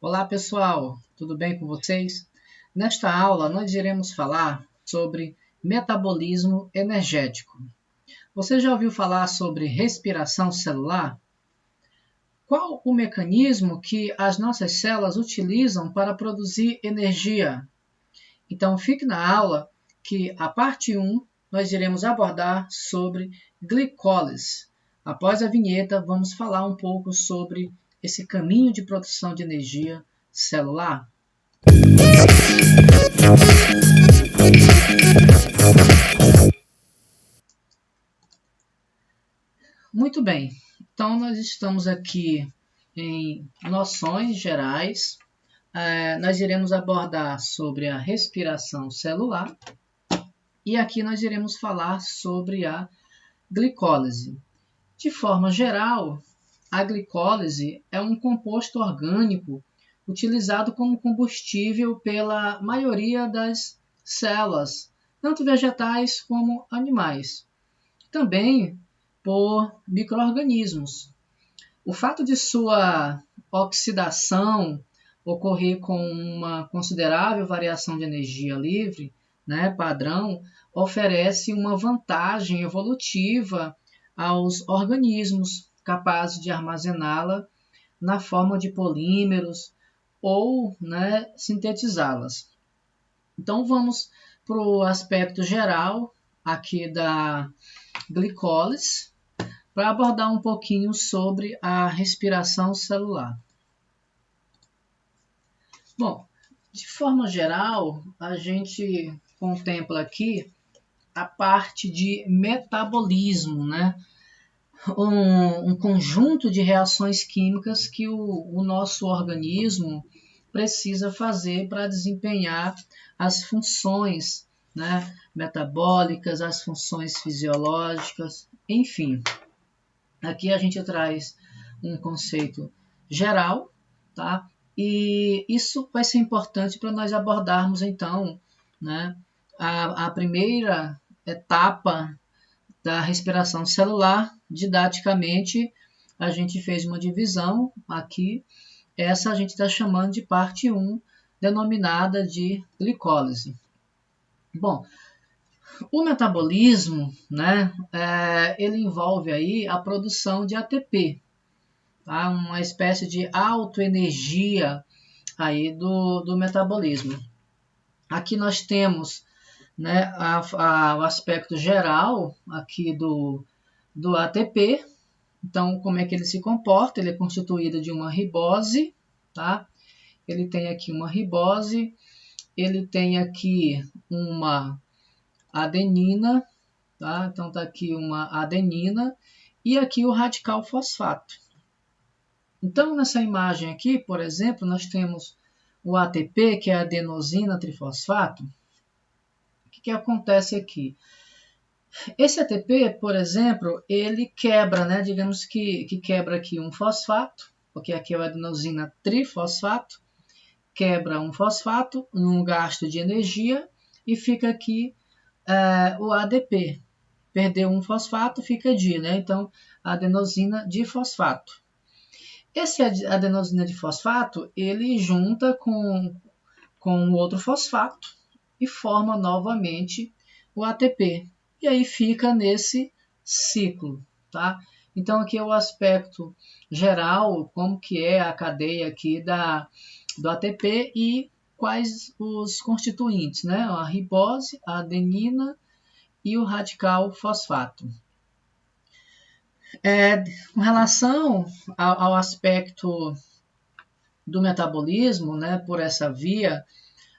Olá pessoal, tudo bem com vocês? Nesta aula nós iremos falar sobre metabolismo energético. Você já ouviu falar sobre respiração celular? Qual o mecanismo que as nossas células utilizam para produzir energia? Então fique na aula que a parte 1 nós iremos abordar sobre glicólise. Após a vinheta, vamos falar um pouco sobre esse caminho de produção de energia celular. Muito bem, então nós estamos aqui em noções gerais. Nós iremos abordar sobre a respiração celular e aqui nós iremos falar sobre a glicólise. De forma geral, a glicólise é um composto orgânico utilizado como combustível pela maioria das células, tanto vegetais como animais. Também por micro-organismos. O fato de sua oxidação ocorrer com uma considerável variação de energia livre, padrão, oferece uma vantagem evolutiva aos organismos capazes de armazená-la na forma de polímeros ou sintetizá-las. Então vamos para o aspecto geral aqui da glicólise, para abordar um pouquinho sobre a respiração celular. Bom, de forma geral, a gente contempla aqui a parte de metabolismo, um conjunto de reações químicas que o nosso organismo precisa fazer para desempenhar as funções metabólicas, as funções fisiológicas, enfim. Aqui a gente traz um conceito geral, tá? E isso vai ser importante para nós abordarmos, então, a primeira etapa da respiração celular. Didaticamente, a gente fez uma divisão aqui. Essa a gente está chamando de parte 1, denominada de glicólise. Bom, o metabolismo, ele envolve aí a produção de ATP, tá? Uma espécie de autoenergia aí do metabolismo. Aqui nós temos o aspecto geral aqui do ATP. Então, como é que ele se comporta? Ele é constituído de uma ribose, tá? Ele tem aqui uma ribose, ele tem aqui uma adenina, tá? Então está aqui uma adenina e aqui o radical fosfato. Então nessa imagem aqui, por exemplo, nós temos o ATP, que é a adenosina trifosfato. O que acontece aqui? Esse ATP, por exemplo, ele quebra, digamos que quebra aqui um fosfato, porque aqui é a adenosina trifosfato, quebra um fosfato num gasto de energia e fica aqui o ADP. Perdeu um fosfato, fica di, Então, adenosina difosfato. Esse adenosina difosfato, ele junta com o outro fosfato e forma novamente o ATP. E aí fica nesse ciclo, tá? Então, aqui é o aspecto geral, como que é a cadeia aqui do ATP e quais os constituintes, A ribose, a adenina e o radical fosfato. Com relação ao aspecto do metabolismo, por essa via,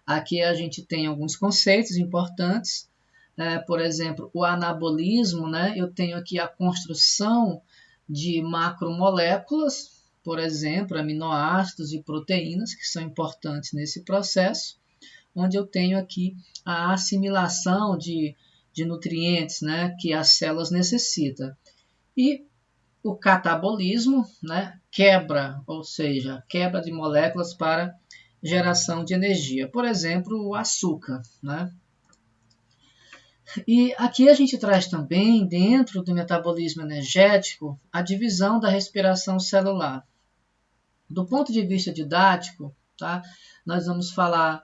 aqui a gente tem alguns conceitos importantes. Por exemplo, o anabolismo, eu tenho aqui a construção de macromoléculas, por exemplo, aminoácidos e proteínas, que são importantes nesse processo, onde eu tenho aqui a assimilação de nutrientes, que as células necessitam. E o catabolismo, quebra, ou seja, quebra de moléculas para geração de energia. Por exemplo, o açúcar, E aqui a gente traz também, dentro do metabolismo energético, a divisão da respiração celular. Do ponto de vista didático, tá? Nós vamos falar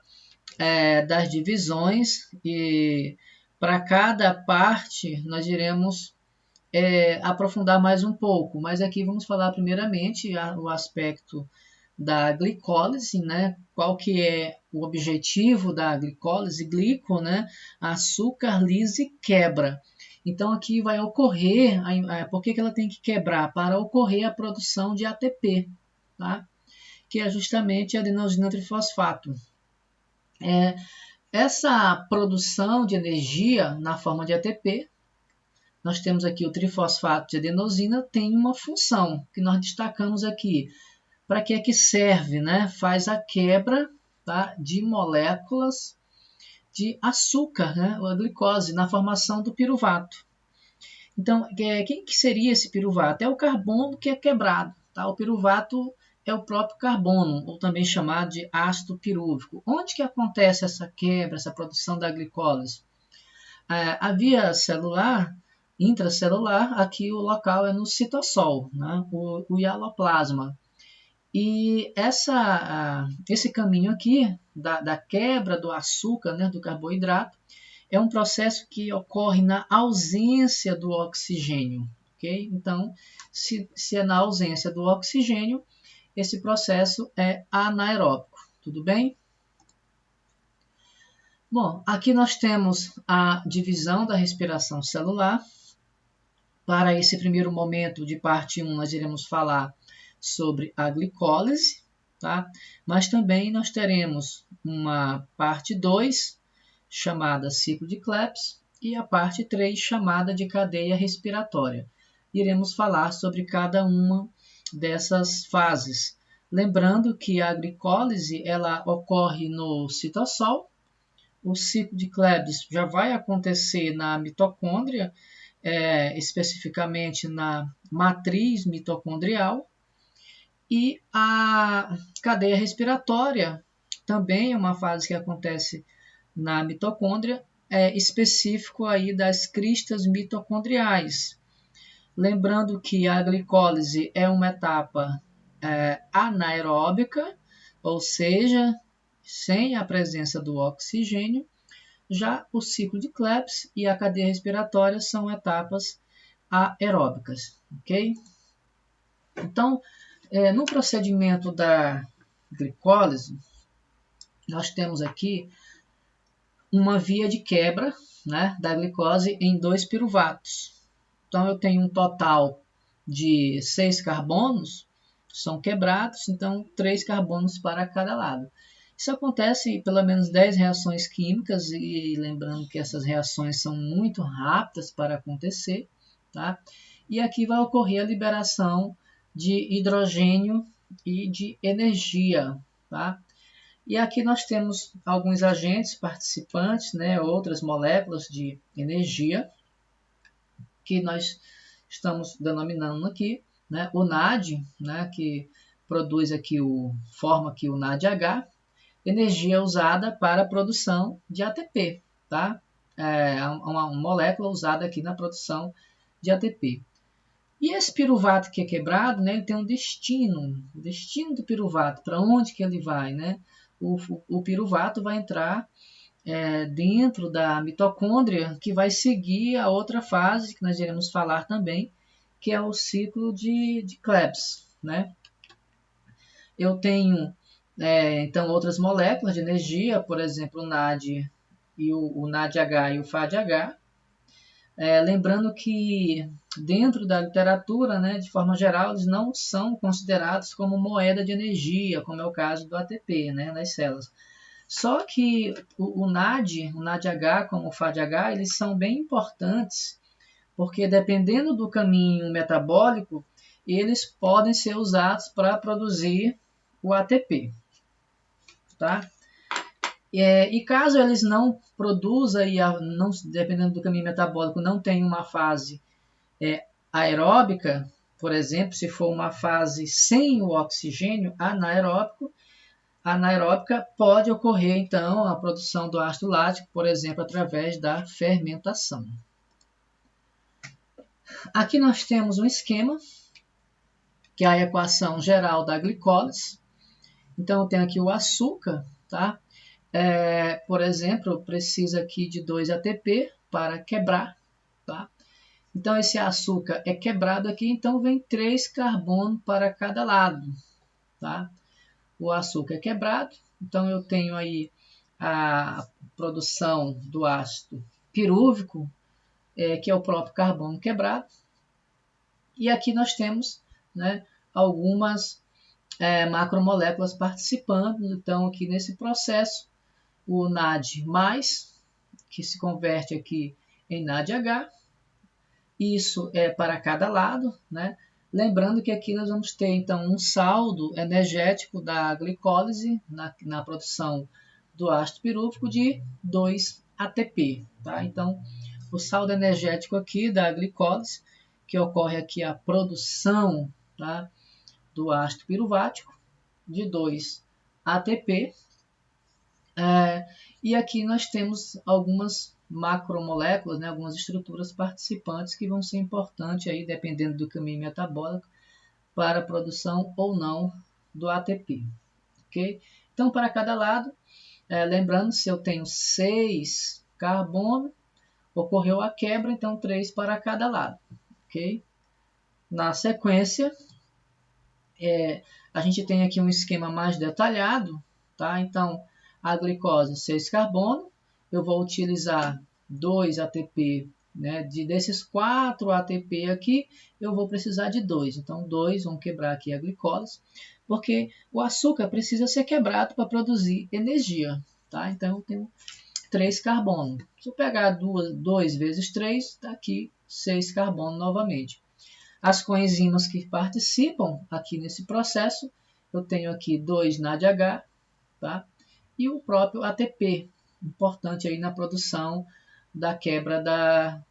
das divisões e para cada parte nós iremos aprofundar mais um pouco, mas aqui vamos falar primeiramente o aspecto da glicólise, né? Qual que é o objetivo da glicólise? Glico, né? Açúcar, lise, quebra. Então aqui vai ocorrer, por que ela tem que quebrar? Para ocorrer a produção de ATP, tá? Que é justamente a adenosina trifosfato. Essa produção de energia na forma de ATP, nós temos aqui o trifosfato de adenosina, tem uma função que nós destacamos aqui. Para que é que serve? Né? Faz a quebra, tá, de moléculas de açúcar, né, a glicose, na formação do piruvato. Então, quem que seria esse piruvato? É o carbono que é quebrado. Tá? O piruvato é o próprio carbono, ou também chamado de ácido pirúvico. Onde que acontece essa quebra, essa produção da glicose? A via celular, intracelular, aqui o local é no citossol, né? o hialoplasma. E esse caminho aqui, da quebra do açúcar, né, do carboidrato, é um processo que ocorre na ausência do oxigênio. Okay? Então, se é na ausência do oxigênio, esse processo é anaeróbico. Tudo bem? Bom, aqui nós temos a divisão da respiração celular. Para esse primeiro momento de parte 1, nós iremos falar sobre a glicólise, tá? Mas também nós teremos uma parte 2, chamada ciclo de Krebs, e a parte 3, chamada de cadeia respiratória. Iremos falar sobre cada uma dessas fases. Lembrando que a glicólise ela ocorre no citossol, o ciclo de Krebs já vai acontecer na mitocôndria, especificamente na matriz mitocondrial, e a cadeia respiratória também é uma fase que acontece na mitocôndria, específico aí das cristas mitocondriais. Lembrando que a glicólise é uma etapa anaeróbica, ou seja, sem a presença do oxigênio. Já o ciclo de Krebs e a cadeia respiratória são etapas aeróbicas, ok? Então, no procedimento da glicólise, nós temos aqui uma via de quebra, né, da glicose em 2 piruvatos. Então, eu tenho um total de 6 carbonos, são quebrados, então 3 carbonos para cada lado. Isso acontece em pelo menos 10 reações químicas, e lembrando que essas reações são muito rápidas para acontecer, tá? E aqui vai ocorrer a liberação de hidrogênio e de energia, tá? E aqui nós temos alguns agentes participantes, né, outras moléculas de energia, que nós estamos denominando aqui, né, o NAD, né, que produz aqui forma aqui o NADH, energia usada para a produção de ATP, tá? Uma molécula usada aqui na produção de ATP. E esse piruvato que é quebrado, né, ele tem um destino, o destino do piruvato, para onde que ele vai, né? O piruvato vai entrar dentro da mitocôndria, que vai seguir a outra fase, que nós iremos falar também, que é o ciclo de Krebs, né? Eu tenho então outras moléculas de energia, por exemplo, o NAD e o NADH e o FADH. Lembrando que dentro da literatura, né, de forma geral, eles não são considerados como moeda de energia, como é o caso do ATP, né, nas células. Só que o NAD, o NADH como o FADH, eles são bem importantes, porque dependendo do caminho metabólico, eles podem ser usados para produzir o ATP, tá? E caso eles não produzam, dependendo do caminho metabólico, não tenha uma fase aeróbica, por exemplo, se for uma fase sem o oxigênio, anaeróbica, pode ocorrer, então, a produção do ácido lático, por exemplo, através da fermentação. Aqui nós temos um esquema que é a equação geral da glicólise. Então, eu tenho aqui o açúcar, tá? Por exemplo, precisa aqui de 2 ATP para quebrar, tá? Então, esse açúcar é quebrado aqui, então vem 3 carbono para cada lado, tá? O açúcar é quebrado, então eu tenho aí a produção do ácido pirúvico, que é o próprio carbono quebrado. E aqui nós temos, né, algumas macromoléculas participando. Então, aqui nesse processo, o NAD+, que se converte aqui em NADH, isso é para cada lado, né? Lembrando que aqui nós vamos ter, então, um saldo energético da glicólise na produção do ácido pirúvico de 2 ATP, tá? Então, o saldo energético aqui da glicólise, que ocorre aqui a produção, tá, do ácido piruvático, de 2 ATP. E aqui nós temos algumas macromoléculas, né, algumas estruturas participantes que vão ser importantes aí, dependendo do caminho metabólico, para a produção ou não do ATP. Okay? Então, para cada lado, lembrando, se eu tenho 6 carbono, ocorreu a quebra, então 3 para cada lado. Okay? Na sequência, a gente tem aqui um esquema mais detalhado, tá? Então, a glicose 6 carbono, eu vou utilizar 2 ATP, né? Desses 4 ATP aqui, eu vou precisar de 2. Então, 2, vamos quebrar aqui a glicose, porque o açúcar precisa ser quebrado para produzir energia, tá? Então, eu tenho 3 carbono. Se eu pegar 2 vezes 3, está aqui 6 carbono novamente. As coenzimas que participam aqui nesse processo, eu tenho aqui 2 NADH, tá? E o próprio ATP, importante aí na produção da quebra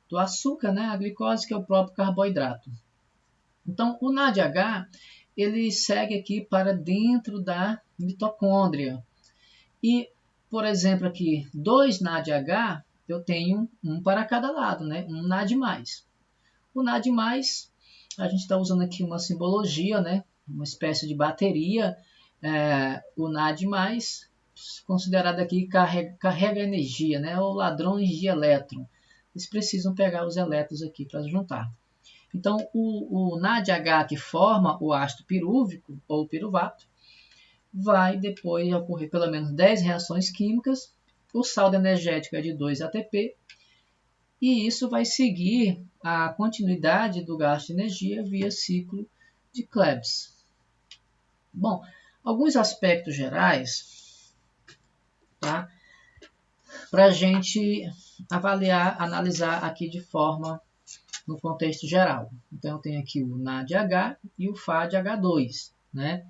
do açúcar, né? A glicose, que é o próprio carboidrato. Então, o NADH, ele segue aqui para dentro da mitocôndria. E, por exemplo, aqui, 2 NADH, eu tenho um para cada lado, né? Um NAD+. O NAD+, a gente está usando aqui uma simbologia, né? Uma espécie de bateria. O NAD+, considerado aqui carrega energia, né? Ou ladrões de elétron. Eles precisam pegar os elétrons aqui para juntar. Então, o NADH, que forma o ácido pirúvico ou piruvato, vai depois ocorrer pelo menos 10 reações químicas. O saldo energético é de 2 ATP. E isso vai seguir a continuidade do gasto de energia via ciclo de Krebs. Bom, alguns aspectos gerais, tá? Para a gente avaliar, analisar aqui de forma no contexto geral. Então, eu tenho aqui o NADH e o FADH2, né?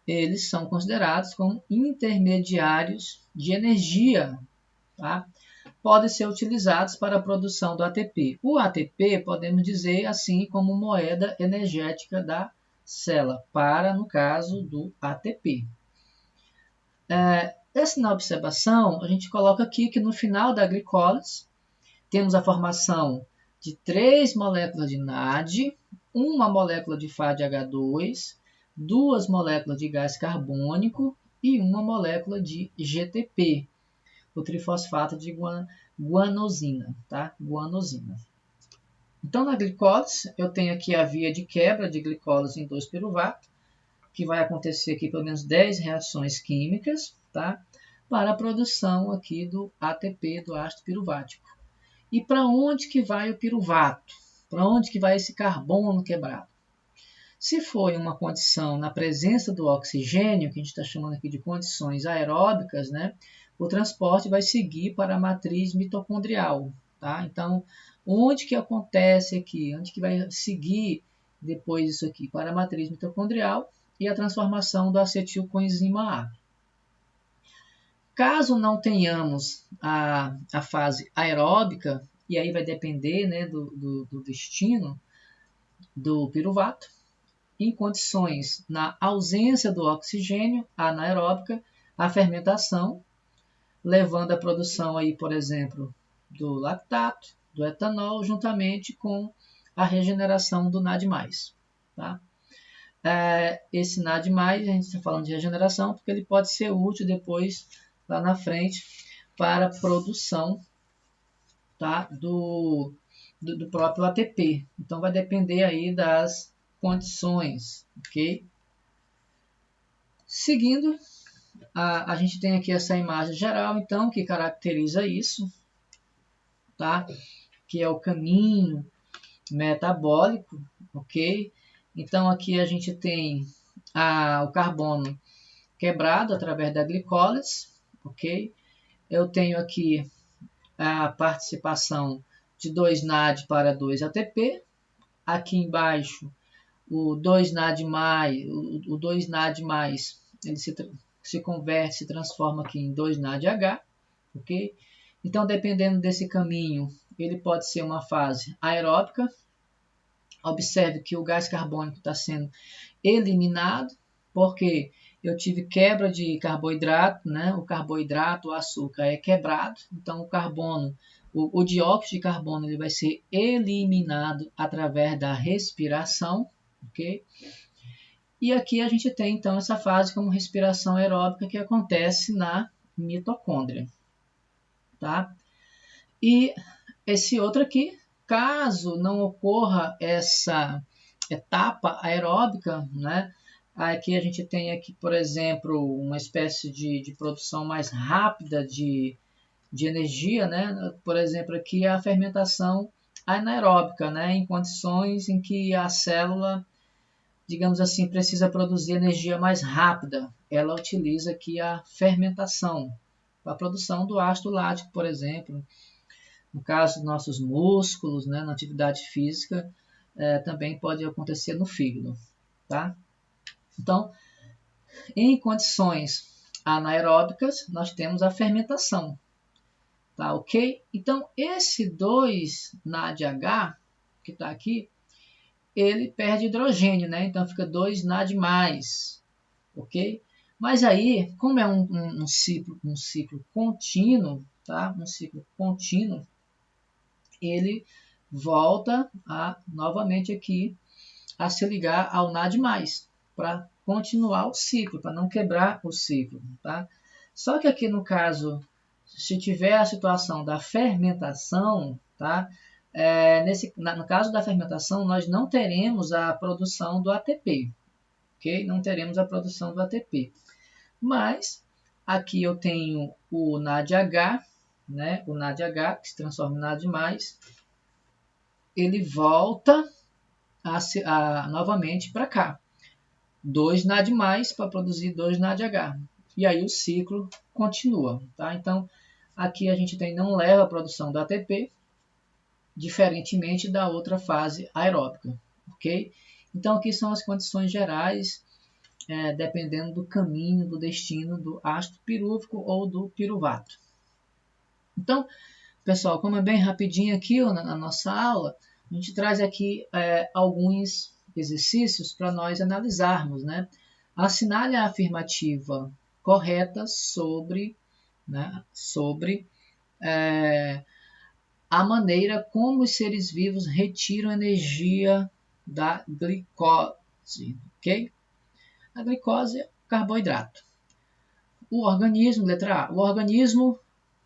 Eles são considerados como intermediários de energia, tá? Podem ser utilizados para a produção do ATP. O ATP, podemos dizer assim, como moeda energética da célula, no caso do ATP. Na observação, a gente coloca aqui que no final da glicólise, temos a formação de 3 moléculas de NAD, uma molécula de FADH2, 2 moléculas de gás carbônico e uma molécula de GTP, o trifosfato de guanosina, tá? Guanosina. Então, na glicólise, eu tenho aqui a via de quebra de glicólise em 2-piruvato, que vai acontecer aqui pelo menos 10 reações químicas, tá? Para a produção aqui do ATP, do ácido piruvático. E para onde que vai o piruvato? Para onde que vai esse carbono quebrado? Se for em uma condição na presença do oxigênio, que a gente está chamando aqui de condições aeróbicas, né? O transporte vai seguir para a matriz mitocondrial, tá? Então, onde que acontece aqui? Onde que vai seguir depois isso aqui? Para a matriz mitocondrial e a transformação do acetilcoenzima A. Caso não tenhamos a fase aeróbica, e aí vai depender, né, do destino do piruvato, em condições na ausência do oxigênio anaeróbica, a fermentação, levando à produção aí, por exemplo, do lactato, do etanol, juntamente com a regeneração do NAD+. Tá? esse NAD+, a gente está falando de regeneração, porque ele pode ser útil depois, lá na frente, para a produção, tá, do próprio ATP. Então, vai depender aí das condições, ok? Seguindo, a gente tem aqui essa imagem geral, então, que caracteriza isso, tá? Que é o caminho metabólico, ok? Então, aqui a gente tem o carbono quebrado através da glicólise, ok? Eu tenho aqui a participação de 2 NAD para 2 ATP. Aqui embaixo, o 2 NAD+, o 2 NAD+, ele se converte, se transforma aqui em 2 NADH, ok? Então, dependendo desse caminho, ele pode ser uma fase aeróbica. Observe que o gás carbônico está sendo eliminado, porque eu tive quebra de carboidrato, né? O carboidrato, o açúcar é quebrado, então o carbono, o dióxido de carbono, ele vai ser eliminado através da respiração, ok? E aqui a gente tem então essa fase como respiração aeróbica que acontece na mitocôndria, tá? E esse outro aqui, caso não ocorra essa etapa aeróbica, né? Aqui a gente tem aqui, por exemplo, uma espécie de produção mais rápida de energia, né? Por exemplo, aqui a fermentação anaeróbica, né? Em condições em que a célula, digamos assim, precisa produzir energia mais rápida. Ela utiliza aqui a fermentação para a produção do ácido lático, por exemplo. No caso dos nossos músculos, né? Na atividade física, também pode acontecer no fígado, tá? Então, em condições anaeróbicas, nós temos a fermentação, tá ok? Então, esse 2-NADH, que está aqui, ele perde hidrogênio, né? Então, fica 2-NAD+, ok? Mas aí, como é um ciclo contínuo, tá? Um ciclo contínuo, ele volta novamente aqui a se ligar ao NAD+, para continuar o ciclo, para não quebrar o ciclo, tá? Só que aqui no caso, se tiver a situação da fermentação, tá? No caso da fermentação, nós não teremos a produção do ATP, ok? Não teremos a produção do ATP. Mas, aqui eu tenho o NADH, né? O NADH, que se transforma em NAD+, ele volta novamente para cá. 2 NAD+, para produzir 2 NADH. E aí o ciclo continua, tá? Então, aqui a gente não leva a produção do ATP, diferentemente da outra fase aeróbica, ok? Então, aqui são as condições gerais, dependendo do caminho, do destino do ácido pirúvico ou do piruvato. Então, pessoal, como é bem rapidinho aqui na nossa aula, a gente traz aqui alguns exercícios para nós analisarmos, né? Assinale a afirmativa correta sobre a maneira como os seres vivos retiram energia da glicose, ok? A glicose é carboidrato. O organismo, letra A, o organismo,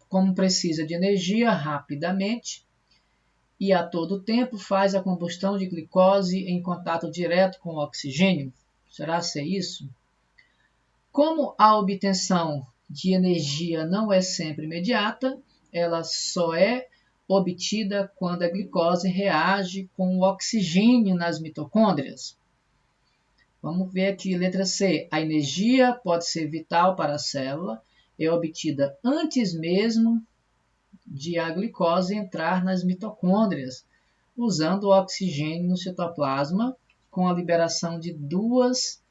como precisa de energia rapidamente e a todo tempo, faz a combustão de glicose em contato direto com o oxigênio. Será ser isso? Como a obtenção de energia não é sempre imediata, ela só é obtida quando a glicose reage com o oxigênio nas mitocôndrias. Vamos ver aqui, letra C. A energia pode ser vital para a célula, é obtida antes mesmo de a glicose entrar nas mitocôndrias, usando o oxigênio no citoplasma, com a liberação de duas,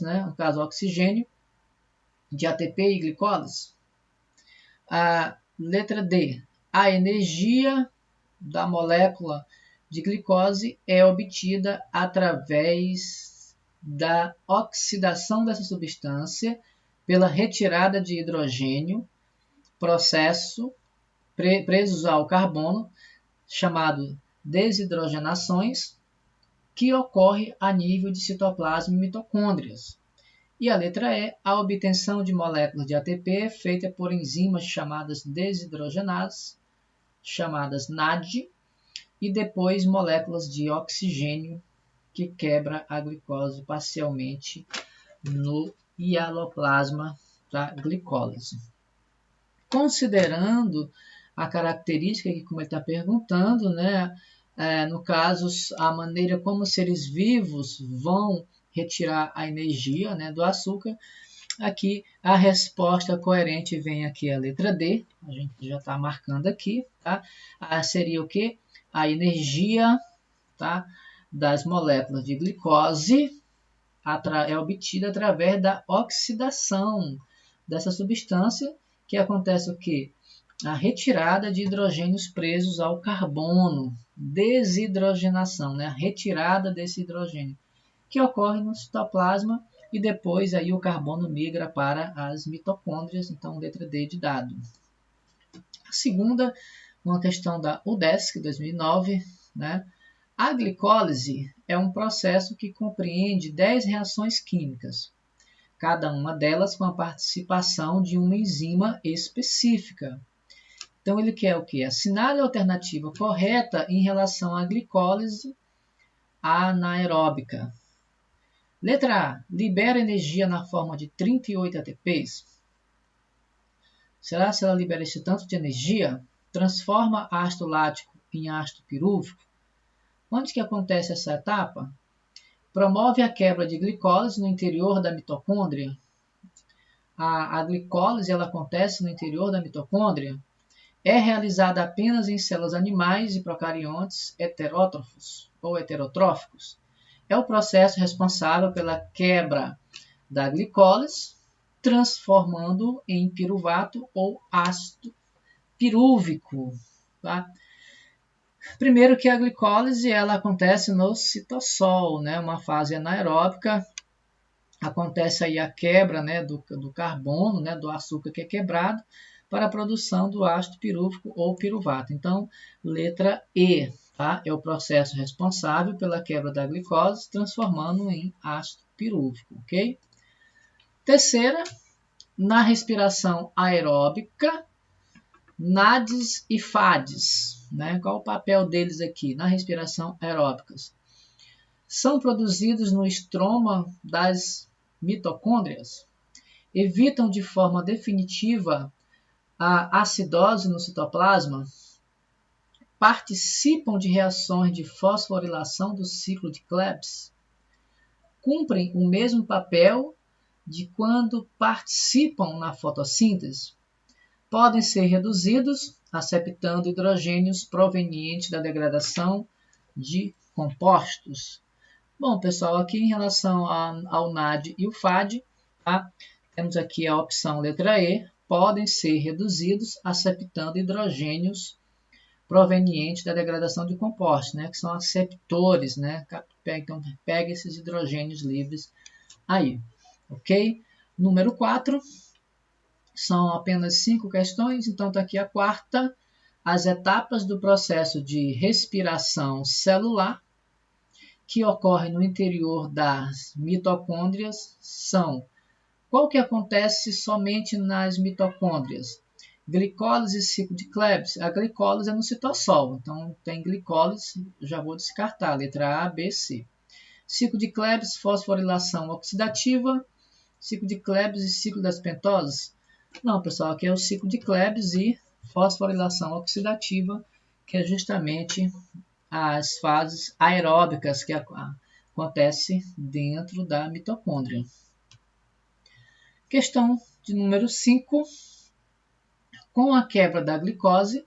no caso, oxigênio, de ATP e glicólise. Letra D. A energia da molécula de glicose é obtida através da oxidação dessa substância pela retirada de hidrogênio, processo presos ao carbono, chamado desidrogenações, que ocorre a nível de citoplasma e mitocôndrias. E a letra E, a obtenção de moléculas de ATP é feita por enzimas chamadas desidrogenases, chamadas NAD, e depois moléculas de oxigênio, que quebra a glicose parcialmente no hialoplasma da glicólise. Considerando a característica que, como ele está perguntando, né, no caso, a maneira como os seres vivos vão retirar a energia, né, do açúcar, aqui a resposta coerente vem aqui a letra D, a gente já está marcando aqui, tá? Seria o que? A energia, tá, das moléculas de glicose é obtida através da oxidação dessa substância, que acontece o quê? A retirada de hidrogênios presos ao carbono, desidrogenação, né? A retirada desse hidrogênio, que ocorre no citoplasma e depois aí o carbono migra para as mitocôndrias, então letra D de dado. A segunda, uma questão da UDESC 2009, né? A glicólise é um processo que compreende 10 reações químicas, cada uma delas com a participação de uma enzima específica. Então ele quer o quê? Assinale a alternativa correta em relação à glicólise anaeróbica. Letra A. Libera energia na forma de 38 ATPs. Será se ela libera esse tanto de energia? Transforma ácido lático em ácido pirúvico? Onde que acontece essa etapa? Promove a quebra de glicólise no interior da mitocôndria. A glicólise ela acontece no interior da mitocôndria. É realizada apenas em células animais e procariontes heterótrofos ou heterotróficos. É o processo responsável pela quebra da glicólise, transformando em piruvato ou ácido pirúvico. Tá? Primeiro que a glicólise ela acontece no citossol, né? Uma fase anaeróbica, acontece aí a quebra, né, do carbono, né, do açúcar que é quebrado, para a produção do ácido pirúvico ou piruvato. Então, letra E, tá? É o processo responsável pela quebra da glicose, transformando em ácido pirúvico, ok? Terceira, na respiração aeróbica, NADs e FADs, né? Qual o papel deles aqui na respiração aeróbica? São produzidos no estroma das mitocôndrias, evitam de forma definitiva a acidose no citoplasma, participam de reações de fosforilação do ciclo de Krebs, cumprem o mesmo papel de quando participam na fotossíntese, podem ser reduzidos aceptando hidrogênios provenientes da degradação de compostos. Bom, pessoal, aqui em relação ao NAD e o FAD, tá? Temos aqui a opção letra E, podem ser reduzidos aceptando hidrogênios provenientes da degradação de compostos, né? Que são aceptores, né? Então, pega esses hidrogênios livres aí, ok? Número 4, são apenas 5 questões, então está aqui a quarta. As etapas do processo de respiração celular que ocorre no interior das mitocôndrias são: qual que acontece somente nas mitocôndrias? Glicólise e ciclo de Krebs. A glicólise é no citossol, então tem glicólise, já vou descartar, letra A, B, C. Ciclo de Krebs, fosforilação oxidativa, ciclo de Krebs e ciclo das pentoses. Não, pessoal, aqui é o ciclo de Krebs e fosforilação oxidativa, que é justamente as fases aeróbicas que acontecem dentro da mitocôndria. Questão de número 5. Com a quebra da glicose,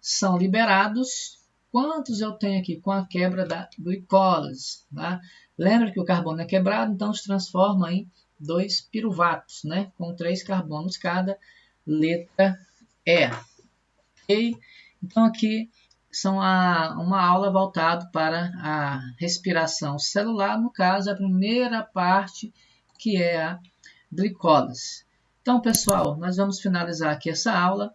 são liberados. Quantos eu tenho aqui com a quebra da glicose? Tá? Lembra que o carbono é quebrado, então se transforma em 2 piruvatos, né? Com 3 carbonos cada, letra E. Okay? Então aqui são uma aula voltada para a respiração celular, no caso, a primeira parte, que é a glicólise. Então, pessoal, nós vamos finalizar aqui essa aula.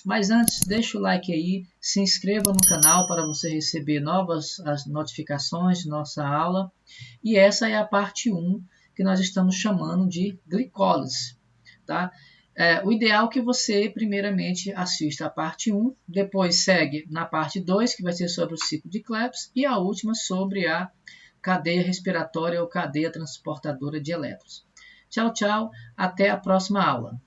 Mas antes, deixa o like aí, se inscreva no canal para você receber as notificações de nossa aula. E essa é a parte 1, que nós estamos chamando de glicólise. Tá? O ideal é que você, primeiramente, assista a parte 1, depois segue na parte 2, que vai ser sobre o ciclo de Krebs, e a última sobre a cadeia respiratória ou cadeia transportadora de elétrons. Tchau, tchau, até a próxima aula.